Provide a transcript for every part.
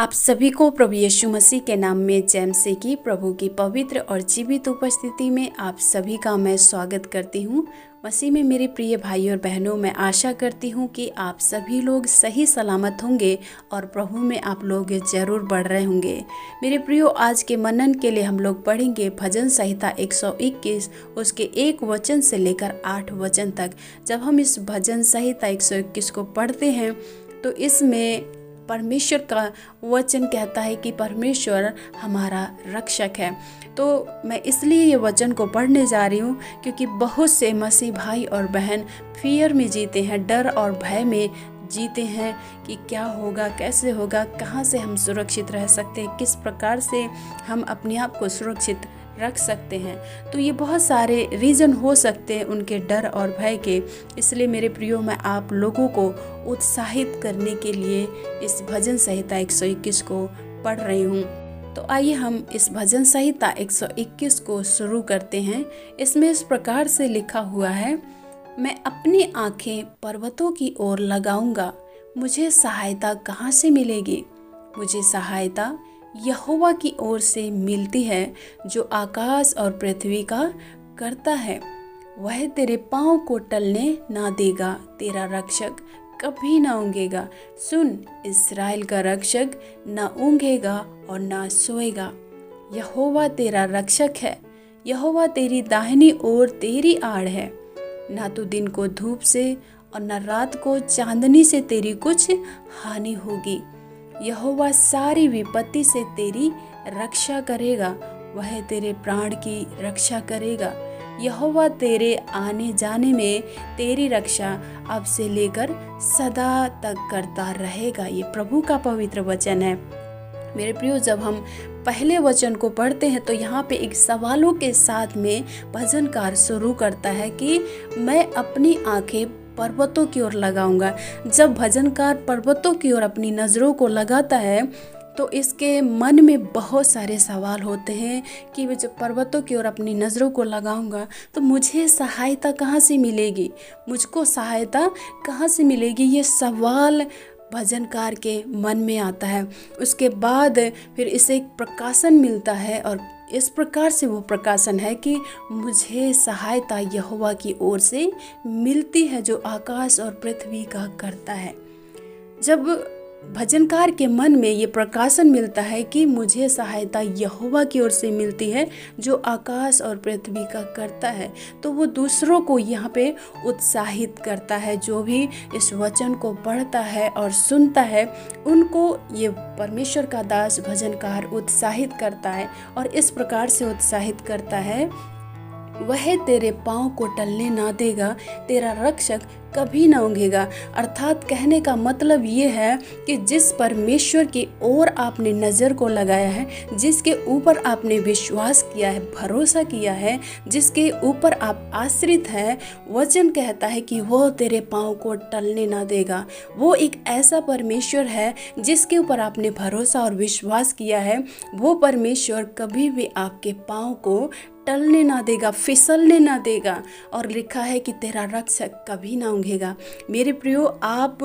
आप सभी को प्रभु यीशु मसीह के नाम में जय मसीह की प्रभु की पवित्र और जीवित उपस्थिति में आप सभी का मैं स्वागत करती हूँ। मसीह में मेरे प्रिय भाई और बहनों, मैं आशा करती हूँ कि आप सभी लोग सही सलामत होंगे और प्रभु में आप लोग जरूर बढ़ रहे होंगे। मेरे प्रियो, आज के मनन के लिए हम लोग पढ़ेंगे भजन संहिता 121 उसके 1 वचन से लेकर 8 वचन तक। जब हम इस भजन संहिता 121 को पढ़ते हैं तो इसमें परमेश्वर का वचन कहता है कि परमेश्वर हमारा रक्षक है। तो मैं इसलिए ये वचन को पढ़ने जा रही हूँ क्योंकि बहुत से मसीह भाई और बहन फियर में जीते हैं, डर और भय में जीते हैं कि क्या होगा, कैसे होगा, कहाँ से हम सुरक्षित रह सकते हैं, किस प्रकार से हम अपने आप को सुरक्षित रख सकते हैं। तो ये बहुत सारे रीज़न हो सकते हैं उनके डर और भय के। इसलिए मेरे प्रियो, मैं आप लोगों को उत्साहित करने के लिए इस भजन संहिता 121 को पढ़ रही हूँ। तो आइए हम इस भजन संहिता 121 को शुरू करते हैं। इसमें इस प्रकार से लिखा हुआ है, मैं अपनी आंखें पर्वतों की ओर लगाऊंगा, मुझे सहायता कहाँ से मिलेगी। मुझे सहायता यहोवा की ओर से मिलती है, जो आकाश और पृथ्वी का करता है। वह तेरे पाँव को टलने ना देगा, तेरा रक्षक कभी ना ऊँघेगा। सुन, इस्राएल का रक्षक ना ऊँघेगा और ना सोएगा। यहोवा तेरा रक्षक है, यहोवा तेरी दाहिनी ओर तेरी आड़ है। ना तो दिन को धूप से और न रात को चांदनी से तेरी कुछ हानि होगी। यहोवा सारी विपत्ति से तेरी रक्षा करेगा, वह तेरे प्राण की रक्षा करेगा। यहोवा तेरे आने जाने में तेरी रक्षा अब से लेकर सदा तक करता रहेगा। ये प्रभु का पवित्र वचन है। मेरे प्रियो, जब हम पहले वचन को पढ़ते हैं तो यहाँ पे एक सवालों के साथ में भजनकार शुरू करता है कि मैं अपनी आंखें पर्वतों की ओर लगाऊंगा। जब भजनकार पर्वतों की ओर अपनी नज़रों को लगाता है तो इसके मन में बहुत सारे सवाल होते हैं कि मैं जब पर्वतों की ओर अपनी नज़रों को लगाऊंगा तो मुझे सहायता कहाँ से मिलेगी, मुझको सहायता कहाँ से मिलेगी। ये सवाल भजनकार के मन में आता है। उसके बाद फिर इसे एक प्रकाशन मिलता है और इस प्रकार से वो प्रकाशन है कि मुझे सहायता यहोवा की ओर से मिलती है, जो आकाश और पृथ्वी का करता है। जब भजनकार के मन में ये प्रकाशन मिलता है कि मुझे सहायता यहोवा की ओर से मिलती है, जो आकाश और पृथ्वी का करता है, तो वो दूसरों को यहाँ पे उत्साहित करता है। जो भी इस वचन को पढ़ता है और सुनता है, उनको ये परमेश्वर का दास भजनकार उत्साहित करता है और इस प्रकार से उत्साहित करता है, वह तेरे पाँव को टलने ना देगा, तेरा रक्षक कभी ना ऊँघेगा। अर्थात कहने का मतलब ये है कि जिस परमेश्वर की ओर आपने नज़र को लगाया है, जिसके ऊपर आपने विश्वास किया है, भरोसा किया है, जिसके ऊपर आप आश्रित हैं, वचन कहता है कि वो तेरे पाँव को टलने ना देगा। वो एक ऐसा परमेश्वर है जिसके ऊपर आपने भरोसा और विश्वास किया है। वो परमेश्वर कभी भी आपके पाँव को टलने ना देगा, फिसलने ना देगा। और लिखा है कि तेरा रक्षक कभी ना ऊँघेगा। मेरे प्रियो, आप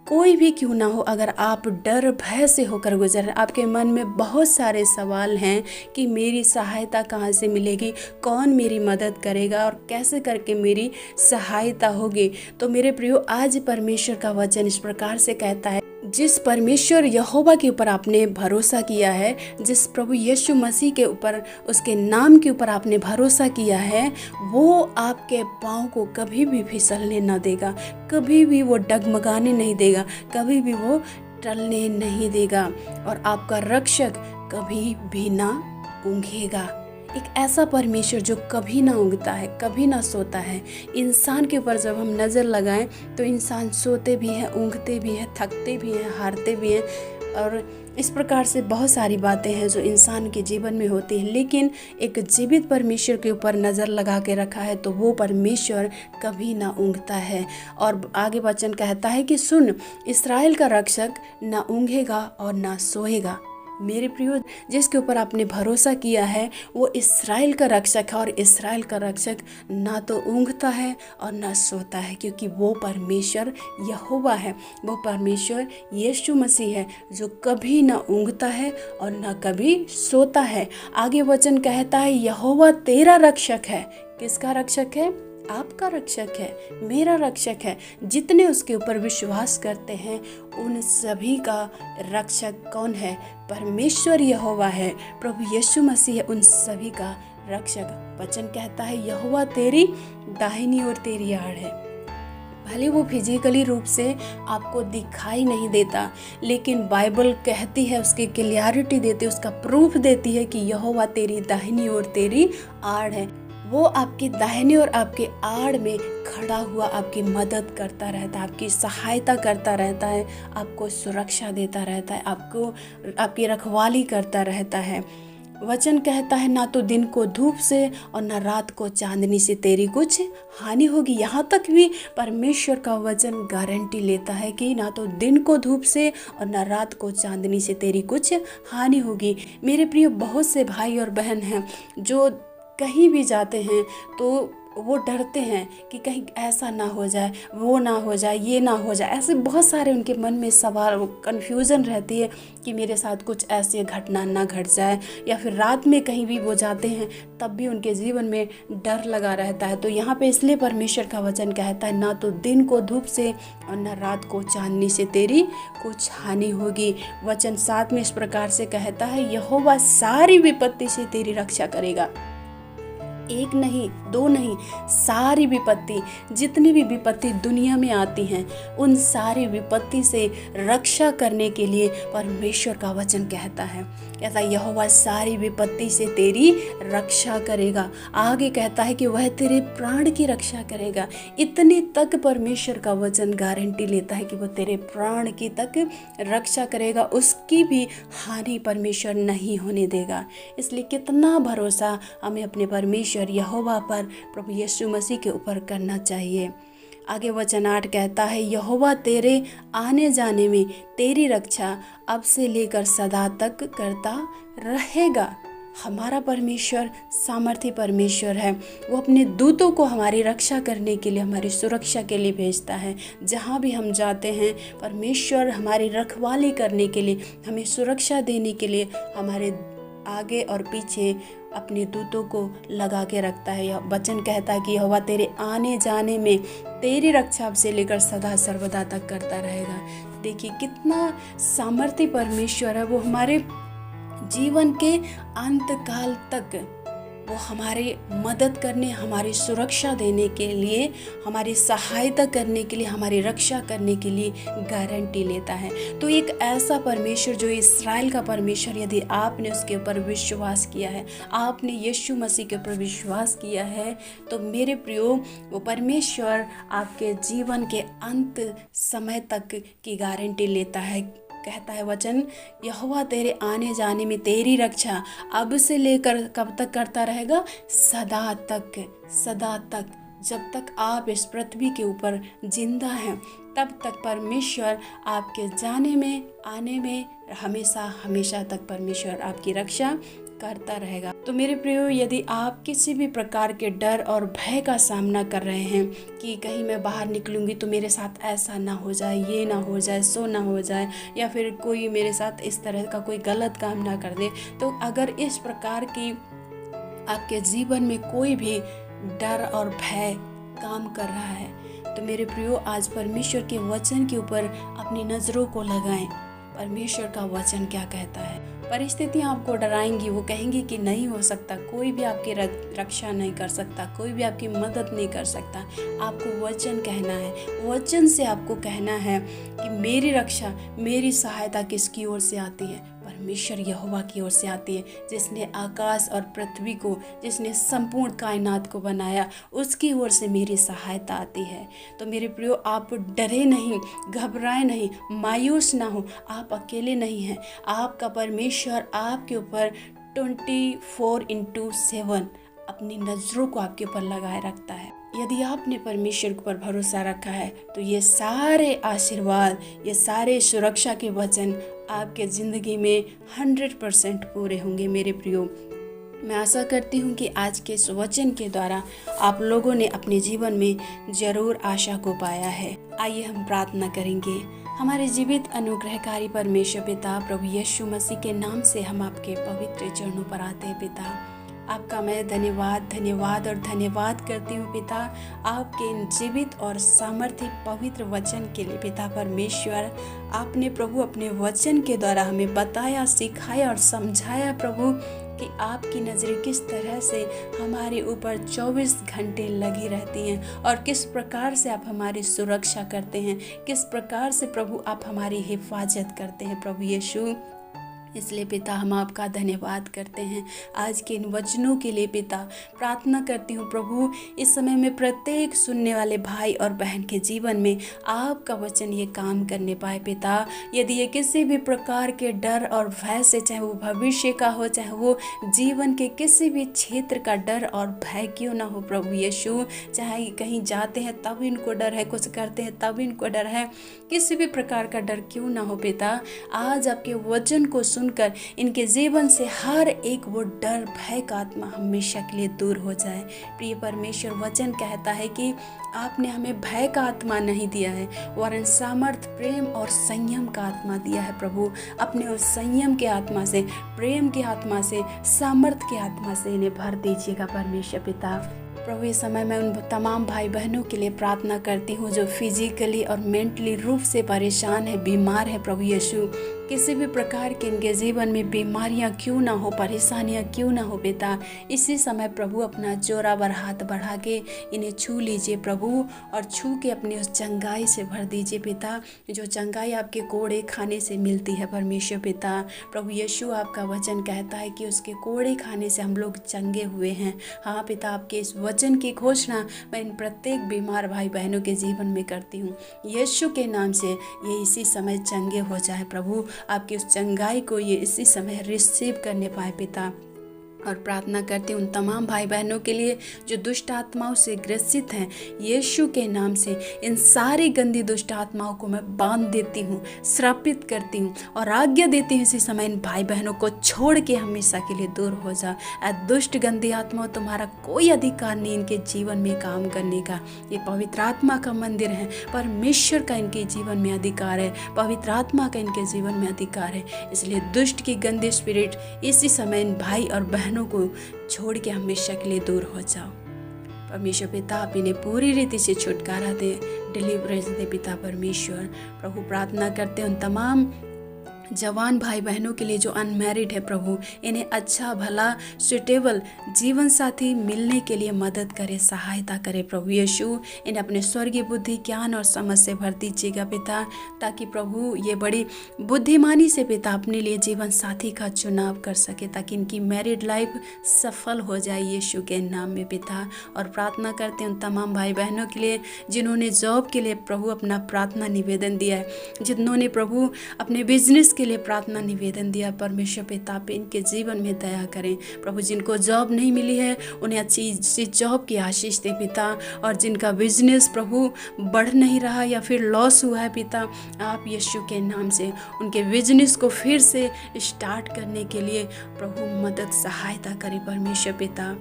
कोई भी क्यों ना हो, अगर आप डर भय से होकर गुजर रहे, आपके मन में बहुत सारे सवाल हैं कि मेरी सहायता कहाँ से मिलेगी, कौन मेरी मदद करेगा और कैसे करके मेरी सहायता होगी, तो मेरे प्रियो, आज परमेश्वर का वचन इस प्रकार से कहता है, जिस परमेश्वर यहोवा के ऊपर आपने भरोसा किया है, जिस प्रभु यीशु मसीह के ऊपर, उसके नाम के ऊपर आपने भरोसा किया है, वो आपके पाँव को कभी भी फिसलने ना देगा, कभी भी वो डगमगाने नहीं देगा, कभी भी वो टलने नहीं देगा और आपका रक्षक कभी भी ना ऊँघेगा। एक ऐसा परमेश्वर जो कभी ना ऊँघता है, कभी ना सोता है। इंसान के ऊपर जब हम नज़र लगाएं तो इंसान सोते भी हैं, ऊँघते भी हैं, थकते भी हैं, हारते भी हैं और इस प्रकार से बहुत सारी बातें हैं जो इंसान के जीवन में होती हैं। लेकिन एक जीवित परमेश्वर के ऊपर नज़र लगा के रखा है तो वो परमेश्वर कभी ना ऊँघता है। और आगे वचन कहता है कि सुन, इस्राएल का रक्षक ना ऊँघेगा और ना सोएगा। मेरे प्रियो, जिसके ऊपर आपने भरोसा किया है वो इस्राएल का रक्षक है, और इस्राएल का रक्षक ना तो ऊँघता है और ना सोता है, क्योंकि वो परमेश्वर यहोवा है, वो परमेश्वर यीशु मसीह है जो कभी ना ऊँघता है और ना कभी सोता है। आगे वचन कहता है यहोवा तेरा रक्षक है। किसका रक्षक है? आपका रक्षक है, मेरा रक्षक है। जितने उसके ऊपर विश्वास करते हैं उन सभी का रक्षक कौन है? परमेश्वर यहोवा है, प्रभु यीशु मसीह है उन सभी का रक्षक। वचन कहता है यहोवा तेरी दाहिनी ओर तेरी आड़ है। भले वो फिजिकली रूप से आपको दिखाई नहीं देता, लेकिन बाइबल कहती है, उसकी क्लियरिटी देती है, उसका प्रूफ देती है कि यहोवा तेरी दाहिनी ओर तेरी आड़ है। वो आपकी दाहिनी और आपके आड़ में खड़ा हुआ आपकी मदद करता रहता है, आपकी सहायता करता रहता है, आपको सुरक्षा देता रहता है, आपकी रखवाली करता रहता है। वचन कहता है ना तो दिन को धूप से और ना रात को चांदनी से तेरी कुछ हानि होगी। यहाँ तक भी परमेश्वर का वचन गारंटी लेता है कि ना तो दिन को धूप से और ना रात को चांदनी से तेरी कुछ हानि होगी। मेरे प्रिय, बहुत से भाई और बहन हैं जो कहीं भी जाते हैं तो वो डरते हैं कि कहीं ऐसा ना हो जाए, वो ना हो जाए, ये ना हो जाए। ऐसे बहुत सारे उनके मन में सवाल, कन्फ्यूज़न रहती है कि मेरे साथ कुछ ऐसी घटना ना घट जाए, या फिर रात में कहीं भी वो जाते हैं तब भी उनके जीवन में डर लगा रहता है। तो यहाँ पे इसलिए परमेश्वर का वचन कहता है ना तो दिन को धूप से और ना रात को चांदनी से तेरी कुछ हानि होगी। वचन 7 में इस प्रकार से कहता है यहोवा सारी विपत्ति से तेरी रक्षा करेगा। एक नहीं, दो नहीं, सारी विपत्ति, जितनी भी विपत्ति दुनिया में आती हैं उन सारी विपत्ति से रक्षा करने के लिए परमेश्वर का वचन कहता है यहोवा सारी विपत्ति से तेरी रक्षा करेगा। आगे कहता है कि वह तेरे प्राण की रक्षा करेगा। इतने तक परमेश्वर का वचन गारंटी लेता है कि वो तेरे प्राण की तक रक्षा करेगा, उसकी भी हानि परमेश्वर नहीं होने देगा। इसलिए कितना भरोसा हमें अपने परमेश्वर यहोवा पर, प्रभु यीशु मसीह के ऊपर करना चाहिए। आगे वचन 8 कहता है यहोवा तेरे आने जाने में तेरी रक्षा अब से लेकर सदा तक करता रहेगा। हमारा परमेश्वर सामर्थी परमेश्वर है। वो अपने दूतों को हमारी रक्षा करने के लिए, हमारी सुरक्षा के लिए भेजता है। जहाँ भी हम जाते हैं परमेश्वर हमारी रखवाली करने के लिए, हमें सुरक्षा देने के लिए हमारे आगे और पीछे अपने दूतों को लगा के रखता है। यह वचन कहता है कि यहोवा तेरे आने जाने में तेरी रक्षा अब से लेकर सदा सर्वदा तक करता रहेगा। देखिए कितना सामर्थी परमेश्वर है। वो हमारे जीवन के अंत काल तक वो हमारी मदद करने, हमारी सुरक्षा देने के लिए, हमारी सहायता करने के लिए, हमारी रक्षा करने के लिए गारंटी लेता है। तो एक ऐसा परमेश्वर जो इस्राएल का परमेश्वर, यदि आपने उसके ऊपर विश्वास किया है, आपने यीशु मसीह के ऊपर विश्वास किया है, तो मेरे प्रियो वो परमेश्वर आपके जीवन के अंत समय तक की गारंटी लेता है। कहता है वचन यहोवा तेरे आने जाने में तेरी रक्षा अब से लेकर कब तक करता रहेगा? सदा तक, सदा तक। जब तक आप इस पृथ्वी के ऊपर जिंदा हैं तब तक परमेश्वर आपके जाने में आने में हमेशा हमेशा तक परमेश्वर आपकी रक्षा करता रहेगा। तो मेरे प्रियो, यदि आप किसी भी प्रकार के डर और भय का सामना कर रहे हैं कि कहीं मैं बाहर निकलूंगी तो मेरे साथ ऐसा ना हो जाए, ये ना हो जाए, सो ना हो जाए, या फिर कोई मेरे साथ इस तरह का कोई गलत काम ना कर दे, तो अगर इस प्रकार की आपके जीवन में कोई भी डर और भय काम कर रहा है तो मेरे प्रियो, आज परमेश्वर के वचन के ऊपर अपनी नज़रों को लगाएं। परमेश्वर का वचन क्या कहता है? परिस्थितियाँ आपको डराएंगी, वो कहेंगी कि नहीं हो सकता, कोई भी आपकी रक्षा नहीं कर सकता, कोई भी आपकी मदद नहीं कर सकता। आपको वचन कहना है, वचन से आपको कहना है कि मेरी रक्षा, मेरी सहायता किसकी ओर से आती है? परमेश्वर यहोवा की ओर से आती है, जिसने आकाश और पृथ्वी को, जिसने संपूर्ण कायनात को बनाया, उसकी ओर से मेरी सहायता आती है। तो मेरे प्रियो, आप डरे नहीं, घबराए नहीं, मायूस ना हो। आप अकेले नहीं हैं। आपका परमेश्वर आपके ऊपर 24/7 अपनी नज़रों को आपके ऊपर लगाए रखता है। यदि आपने परमेश्वर पर भरोसा रखा है तो ये सारे आशीर्वाद, ये सारे सुरक्षा के वचन आपके ज़िंदगी में 100% पूरे होंगे मेरे प्रियो। मैं आशा करती हूँ कि आज के इस वचन के द्वारा आप लोगों ने अपने जीवन में जरूर आशा को पाया है। आइए हम प्रार्थना करेंगे। हमारे जीवित अनुग्रहकारी परमेश्वर पिता, प्रभु यीशु मसीह के नाम से हम आपके पवित्र चरणों पर आते हैं पिता। आपका मैं धन्यवाद और धन्यवाद करती हूँ पिता, आपके इन जीवित और सामर्थ्य पवित्र वचन के लिए पिता परमेश्वर। आपने प्रभु अपने वचन के द्वारा हमें बताया, सिखाया और समझाया प्रभु कि आपकी नज़रें किस तरह से हमारे ऊपर 24 घंटे लगी रहती हैं और किस प्रकार से आप हमारी सुरक्षा करते हैं, किस प्रकार से प्रभु आप हमारी हिफाजत करते हैं प्रभु यीशु। इसलिए पिता हम आपका धन्यवाद करते हैं आज के इन वचनों के लिए पिता। प्रार्थना करती हूँ प्रभु, इस समय में प्रत्येक सुनने वाले भाई और बहन के जीवन में आपका वचन ये काम करने पाए पिता। यदि ये किसी भी प्रकार के डर और भय से, चाहे वो भविष्य का हो, चाहे वो जीवन के किसी भी क्षेत्र का डर और भय क्यों ना हो प्रभु यीशु, चाहे कहीं जाते हैं तब इनको डर है, कुछ करते हैं तब इनको डर है, किसी भी प्रकार का डर क्यों ना हो पिता, आज आपके वचन को सुनकर इनके जीवन से हर एक वो डर भय का आत्मा हमेशा के लिए दूर हो जाए। प्रिय परमेश्वर, वचन कहता है कि आपने हमें भय का आत्मा नहीं दिया है, वरन सामर्थ, प्रेम और संयम का आत्मा दिया है प्रभु। अपने उस संयम के आत्मा से, प्रेम के आत्मा से, सामर्थ के आत्मा से इन्हें भर दीजिएगा परमेश्वर पिता। प्रभु इस समय मैं उन तमाम भाई बहनों के लिए प्रार्थना करती हूँ जो फिजिकली और मेंटली रूप से परेशान है, बीमार है प्रभु यीशु। किसी भी प्रकार के इनके जीवन में बीमारियां क्यों ना हो, परेशानियां क्यों ना हो पिता, इसी समय प्रभु अपना जोरावर हाथ बढ़ा के इन्हें छू लीजिए प्रभु, और छू के अपनी उस चंगाई से भर दीजिए पिता, जो चंगाई आपके कोड़े खाने से मिलती है परमेश्वर पिता। प्रभु यीशु, आपका वचन कहता है कि उसके कोड़े खाने से हम लोग चंगे हुए हैं। हाँ पिता, आपके इस वचन की घोषणा मैं इन प्रत्येक बीमार भाई बहनों के जीवन में करती हूँ। यीशु के नाम से ये इसी समय चंगे हो जाए प्रभु। आपकी उस चंगाई को ये इसी समय रिसीव करने पाए पिता। और प्रार्थना करती हूँ उन तमाम भाई बहनों के लिए जो दुष्ट आत्माओं से ग्रसित हैं। यीशु के नाम से इन सारी गंदी दुष्ट आत्माओं को मैं बांध देती हूँ, श्रापित करती हूँ और आज्ञा देती हूँ इसी समय इन भाई बहनों को छोड़ के हमेशा के लिए दूर हो जा। दुष्ट गंदी आत्माओं, तुम्हारा कोई अधिकार नहीं इनके जीवन में काम करने का। ये पवित्र आत्मा का मंदिर है, परमेश्वर का इनके जीवन में अधिकार है, पवित्र आत्मा का इनके जीवन में अधिकार है। इसलिए दुष्ट की गंदी स्पिरिट इसी समय इन भाई और बहनों को छोड़ के हमेशा के लिए दूर हो जाओ। परमेश्वर पिता, आप इन्हें पूरी रीति से छुटकारा दे, डिलीवरेंस दे पिता परमेश्वर। प्रभु प्रार्थना करते हैं उन तमाम जवान भाई बहनों के लिए जो अनमैरिड है प्रभु, इन्हें अच्छा भला सुटेबल जीवन साथी मिलने के लिए मदद करे, सहायता करे प्रभु यीशु। इन्हें अपने स्वर्गीय बुद्धि, ज्ञान और समझ से भर दीजिएगा पिता, ताकि प्रभु ये बड़ी बुद्धिमानी से पिता अपने लिए जीवन साथी का चुनाव कर सके, ताकि इनकी मैरिड लाइफ सफल हो जाए यीशु के नाम में पिता। और प्रार्थना करते हैं उन तमाम भाई बहनों के लिए जिन्होंने जॉब के लिए प्रभु अपना प्रार्थना निवेदन दिया है, जिन्होंने प्रभु अपने बिजनेस के लिए प्रार्थना निवेदन दिया। परमेश्वर पिता पे इनके जीवन में दया करें प्रभु। जिनको जॉब नहीं मिली है उन्हें अच्छी जॉब की आशीष दे पिता, और जिनका बिजनेस प्रभु बढ़ नहीं रहा या फिर लॉस हुआ है पिता, आप यीशु के नाम से उनके बिजनेस को फिर से स्टार्ट करने के लिए प्रभु मदद, सहायता करें परमेश्वर पिता।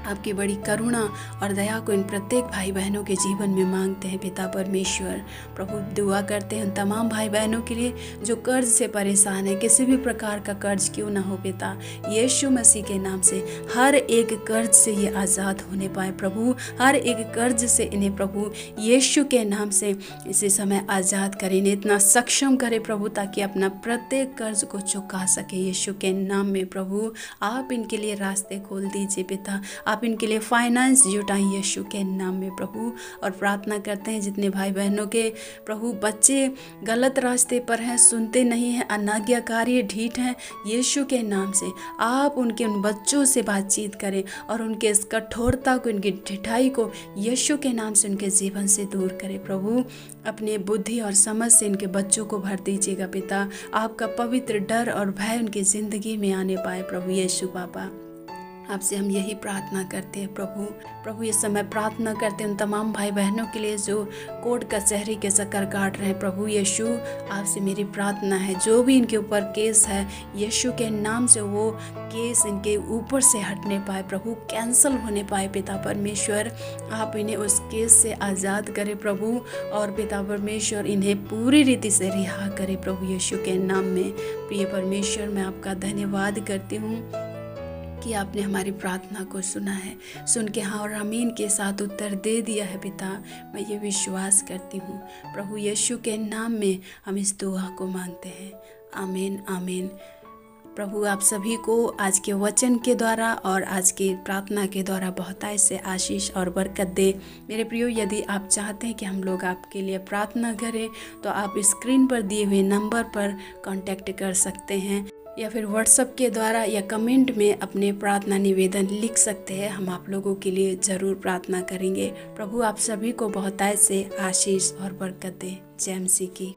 आपकी बड़ी करुणा और दया को इन प्रत्येक भाई बहनों के जीवन में मांगते हैं पिता परमेश्वर। प्रभु दुआ करते हैं तमाम भाई बहनों के लिए जो कर्ज से परेशान है, किसी भी प्रकार का कर्ज क्यों ना हो पिता, यीशु मसीह के नाम से हर एक कर्ज से ये आज़ाद होने पाए प्रभु। हर एक कर्ज से इन्हें प्रभु यीशु के नाम से इसी समय आज़ाद करें, इन्हें इतना सक्षम करे प्रभु, ताकि अपना प्रत्येक कर्ज को चुका सके यीशु के नाम में प्रभु। आप इनके लिए रास्ते खोल दीजिए पिता, आप इनके लिए फाइनेंस जुटाएं यीशु के नाम में प्रभु। और प्रार्थना करते हैं जितने भाई बहनों के प्रभु बच्चे गलत रास्ते पर हैं, सुनते नहीं हैं, अनाज्ञाकारी ढीठ हैं, यीशु के नाम से आप उनके उन बच्चों से बातचीत करें और उनके इस कठोरता को, उनकी ढिठाई को यीशु के नाम से उनके जीवन से दूर करें प्रभु। अपने बुद्धि और समझ से इनके बच्चों को भर दीजिएगा पिता। आपका पवित्र डर और भय उनकी ज़िंदगी में आने पाए प्रभु यीशु पापा। आपसे हम यही प्रार्थना करते हैं प्रभु इस समय प्रार्थना करते हैं उन तमाम भाई बहनों के लिए जो कोर्ट कचहरी के चक्कर काट रहे हैं। प्रभु यीशु, आपसे मेरी प्रार्थना है जो भी इनके ऊपर केस है, यीशु के नाम से वो केस इनके ऊपर से हटने पाए, प्रभु कैंसल होने पाए। पिता परमेश्वर, आप इन्हें उस केस से आज़ाद करें प्रभु, और पिता परमेश्वर इन्हें पूरी रीति से रिहा करें प्रभु यीशु के नाम में। प्रिय परमेश्वर, मैं आपका धन्यवाद करती हूँ कि आपने हमारी प्रार्थना को सुना है, सुन के हाँ और आमीन के साथ उत्तर दे दिया है। पिता, मैं ये विश्वास करती हूँ प्रभु यीशु के नाम में हम इस दुआ को मांगते हैं। आमीन आमीन। प्रभु आप सभी को आज के वचन के द्वारा और आज के प्रार्थना के द्वारा बहुतायत से आशीष और बरकत दे। मेरे प्रियो, यदि आप चाहते हैं कि हम लोग आपके लिए प्रार्थना करें तो आप स्क्रीन पर दिए हुए नंबर पर कांटेक्ट कर सकते हैं, या फिर व्हाट्सएप के द्वारा या कमेंट में अपने प्रार्थना निवेदन लिख सकते हैं। हम आप लोगों के लिए ज़रूर प्रार्थना करेंगे। प्रभु आप सभी को बहुतायत से आशीष और बरकत दे। जय मसीह की।